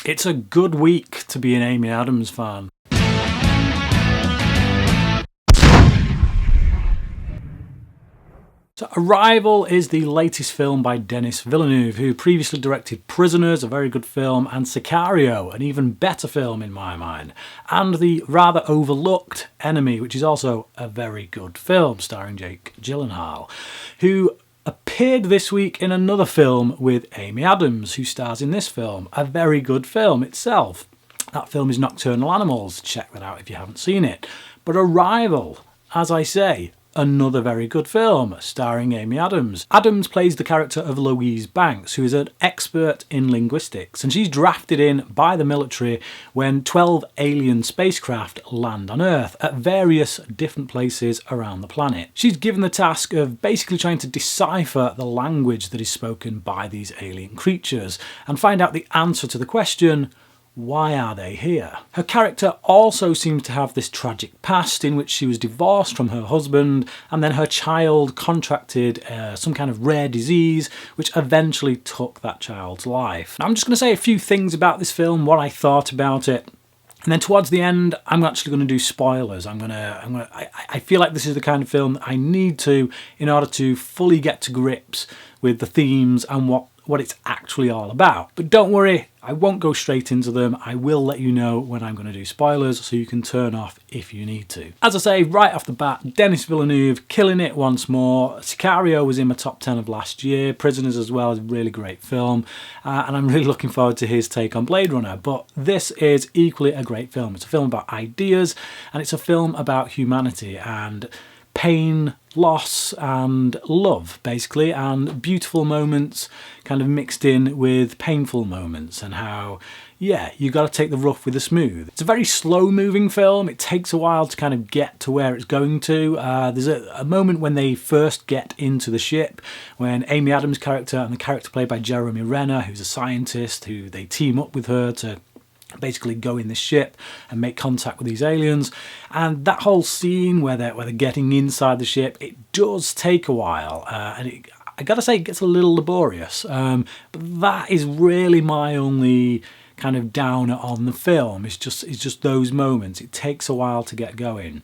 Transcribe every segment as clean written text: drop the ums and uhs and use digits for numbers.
It's a good week to be an Amy Adams fan. So Arrival is the latest film by Denis Villeneuve, who previously directed Prisoners, a very good film, and Sicario, an even better film in my mind, and the rather overlooked Enemy, which is also a very good film starring Jake Gyllenhaal, who appeared this week in another film with Amy Adams, who stars in this film, a very good film itself. That film is Nocturnal Animals, check that out if you haven't seen it. But Arrival, as I say, another very good film starring Amy Adams. Adams plays the character of Louise Banks, who is an expert in linguistics, and she's drafted in by the military when 12 alien spacecraft land on Earth at various different places around the planet. She's given the task of basically trying to decipher the language that is spoken by these alien creatures and find out the answer to the question, why are they here? Her character also seems to have this tragic past in which she was divorced from her husband and then her child contracted some kind of rare disease which eventually took that child's life. Now, I'm just going to say a few things about this film, what I thought about it. And then towards the end, I'm actually going to do spoilers. I feel like this is the kind of film that I need to in order to fully get to grips with the themes and what it's actually all about. But don't worry, I won't go straight into them. I will let you know when I'm going to do spoilers so you can turn off if you need to. As I say, right off the bat, Denis Villeneuve killing it once more. Sicario was in my top 10 of last year. Prisoners as well is a really great film. And I'm really looking forward to his take on Blade Runner. But this is equally a great film. It's a film about ideas and it's a film about humanity and pain, loss and love, basically, and beautiful moments kind of mixed in with painful moments, and how, yeah, you got to take the rough with the smooth. It's a very slow moving film. It takes a while to kind of get to where it's going to. There's a moment when they first get into the ship, when Amy Adams' character and the character played by Jeremy Renner, who's a scientist, who they team up with her to basically go in this ship and make contact with these aliens, and that whole scene where they're getting inside the ship, it does take a while, and I gotta say it gets a little laborious, but that is really my only kind of downer on the film. It's just those moments. It takes a while to get going.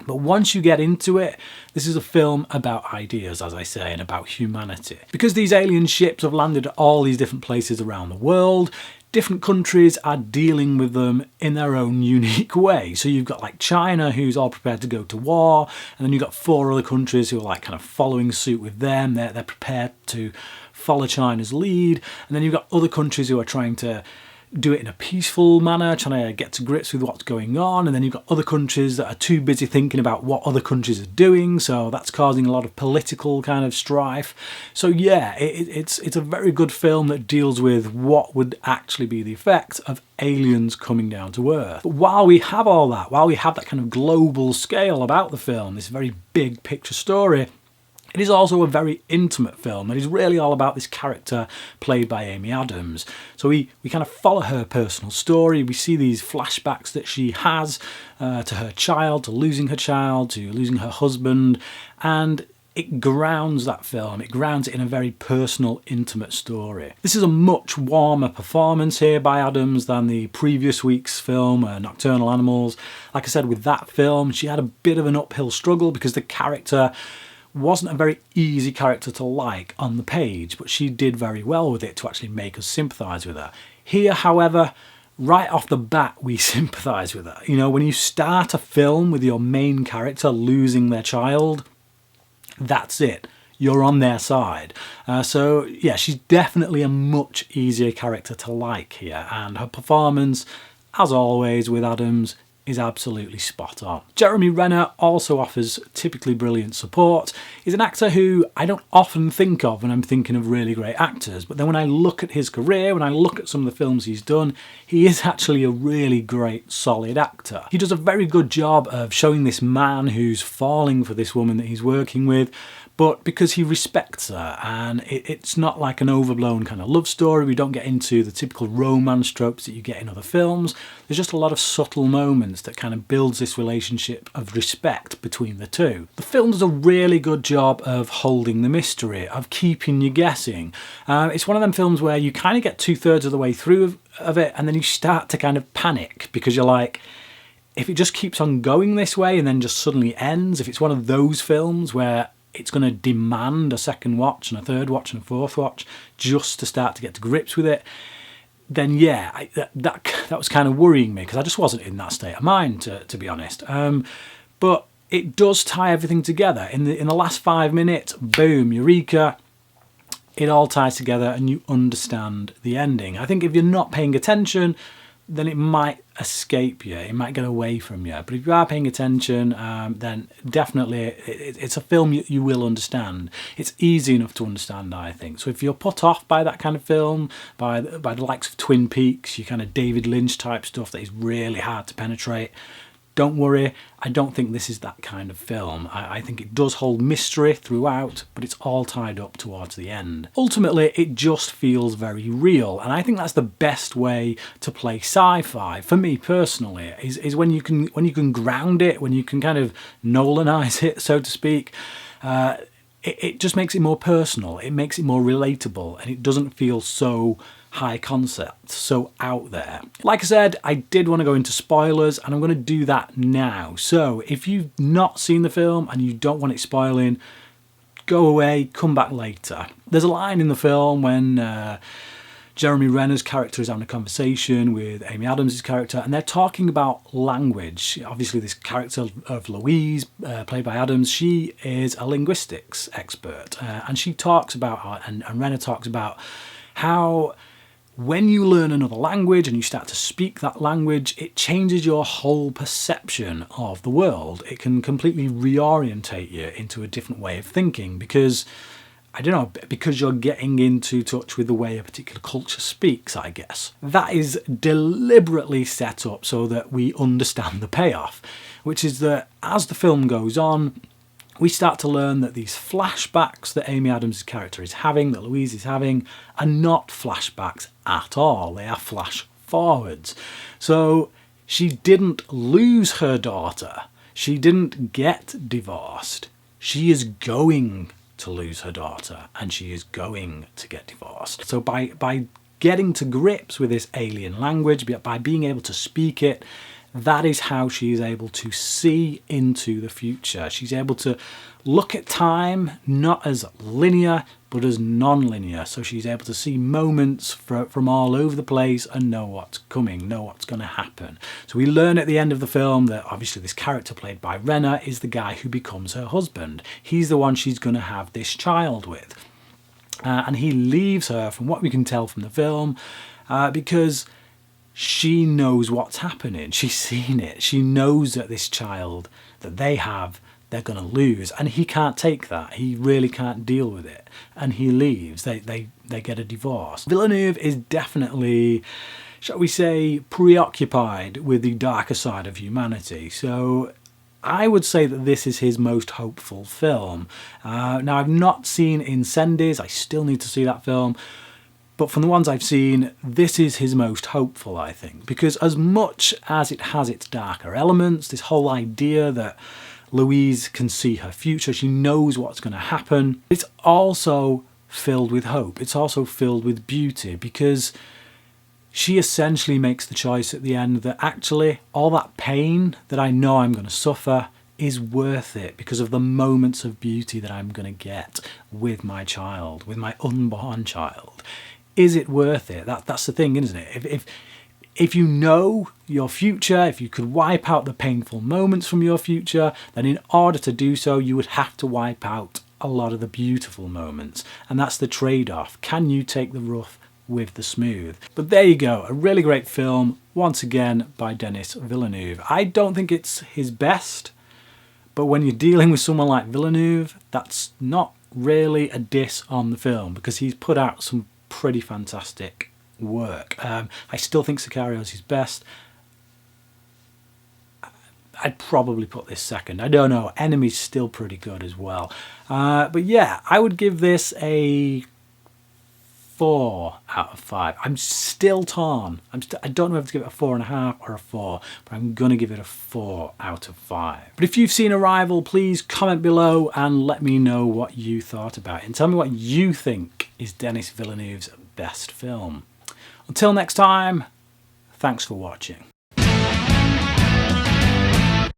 But once you get into it, this is a film about ideas, as I say, and about humanity. Because these alien ships have landed at all these different places around the world, different countries are dealing with them in their own unique way. So you've got like China, who's all prepared to go to war, and then you've got 4 other countries who are like kind of following suit with them. They're prepared to follow China's lead, and then you've got other countries who are trying to do it in a peaceful manner, trying to get to grips with what's going on, and then you've got other countries that are too busy thinking about what other countries are doing, so that's causing a lot of political kind of strife. So yeah, it's a very good film that deals with what would actually be the effect of aliens coming down to Earth. But while we have all that, while we have that kind of global scale about the film, this very big picture story, it is also a very intimate film that is really all about this character played by Amy Adams. So we kind of follow her personal story. We see these flashbacks that she has to her child, to losing her child, to losing her husband, and it grounds that film. It grounds it in a very personal, intimate story. This is a much warmer performance here by Adams than the previous week's film, Nocturnal Animals. Like I said, with that film, she had a bit of an uphill struggle because the character wasn't a very easy character to like on the page, but she did very well with it to actually make us sympathise with her. Here, however, right off the bat, we sympathise with her. You know, when you start a film with your main character losing their child, that's it. You're on their side. So yeah, she's definitely a much easier character to like here, and her performance, as always with Adams, is absolutely spot on. Jeremy Renner also offers typically brilliant support. He's an actor who I don't often think of when I'm thinking of really great actors, but then when I look at his career, when I look at some of the films he's done, he is actually a really great, solid actor. He does a very good job of showing this man who's falling for this woman that he's working with, but because he respects her, and it's not like an overblown kind of love story. We don't get into the typical romance tropes that you get in other films. There's just a lot of subtle moments that kind of builds this relationship of respect between the two. The film does a really good job of holding the mystery, of keeping you guessing. It's one of them films where you kind of get 2/3 of the way through of it, and then you start to kind of panic because you're like, if it just keeps on going this way and then just suddenly ends, if it's one of those films where it's going to demand a second watch and a third watch and a fourth watch just to start to get to grips with it, then yeah, that was kind of worrying me because I just wasn't in that state of mind, to be honest. But it does tie everything together. In the last 5 minutes, boom, eureka, it all ties together and you understand the ending. I think if you're not paying attention, then it might escape you, it might get away from you. But if you are paying attention, then definitely it's a film you will understand. It's easy enough to understand, I think. So if you're put off by that kind of film, by the likes of Twin Peaks, you kind of David Lynch type stuff that is really hard to penetrate, don't worry, I don't think this is that kind of film. I think it does hold mystery throughout, but it's all tied up towards the end. Ultimately, it just feels very real, and I think that's the best way to play sci-fi, for me personally, is when you can ground it, when you can kind of Nolanize it, so to speak. It just makes it more personal, it makes it more relatable, and it doesn't feel so high concept, so out there. Like I said, I did want to go into spoilers, and I'm going to do that now. So if you've not seen the film and you don't want it spoiling, go away, come back later. There's a line in the film when Jeremy Renner's character is having a conversation with Amy Adams' character, and they're talking about language. Obviously this character of Louise, played by Adams, she is a linguistics expert, and she talks about, and Renner talks about how when you learn another language and you start to speak that language, it changes your whole perception of the world. It can completely reorientate you into a different way of thinking because, I don't know, because you're getting into touch with the way a particular culture speaks, I guess. That is deliberately set up so that we understand the payoff, which is that as the film goes on, we start to learn that these flashbacks that Amy Adams' character is having, that Louise is having, are not flashbacks at all. They are flash forwards. So she didn't lose her daughter. She didn't get divorced. She is going to lose her daughter, and she is going to get divorced. So by getting to grips with this alien language, by being able to speak it, that is how she is able to see into the future. She's able to look at time not as linear, but as non-linear. So she's able to see moments from all over the place and know what's coming, know what's going to happen. So we learn at the end of the film that obviously this character played by Renner is the guy who becomes her husband. He's the one she's going to have this child with. And he leaves her, from what we can tell from the film, because she knows what's happening. She's seen it. She knows that this child that they have, they're going to lose. And he can't take that. He really can't deal with it. And he leaves. They get a divorce. Villeneuve is definitely, shall we say, preoccupied with the darker side of humanity. So I would say that this is his most hopeful film. Now, I've not seen Incendies. I still need to see that film. But from the ones I've seen, this is his most hopeful, I think. Because as much as it has its darker elements, this whole idea that Louise can see her future, she knows what's going to happen, it's also filled with hope. It's also filled with beauty, because she essentially makes the choice at the end that actually all that pain that I know I'm going to suffer is worth it because of the moments of beauty that I'm going to get with my child, with my unborn child. Is it worth it? That's the thing, isn't it? If you know your future, if you could wipe out the painful moments from your future, then in order to do so, you would have to wipe out a lot of the beautiful moments. And that's the trade-off. Can you take the rough with the smooth? But there you go, a really great film, once again, by Denis Villeneuve. I don't think it's his best, but when you're dealing with someone like Villeneuve, that's not really a diss on the film, because he's put out some pretty fantastic work. I still think Sicario's his best. I'd probably put this second. I don't know. Enemy's still pretty good as well. But yeah, I would give this a 4 out of 5. I'm still torn. I don't know if to give it a 4.5 or a 4, but I'm gonna give it a 4 out of 5. But if you've seen Arrival, please comment below and let me know what you thought about it, and tell me what you think is Denis Villeneuve's best film. Until next time, thanks for watching.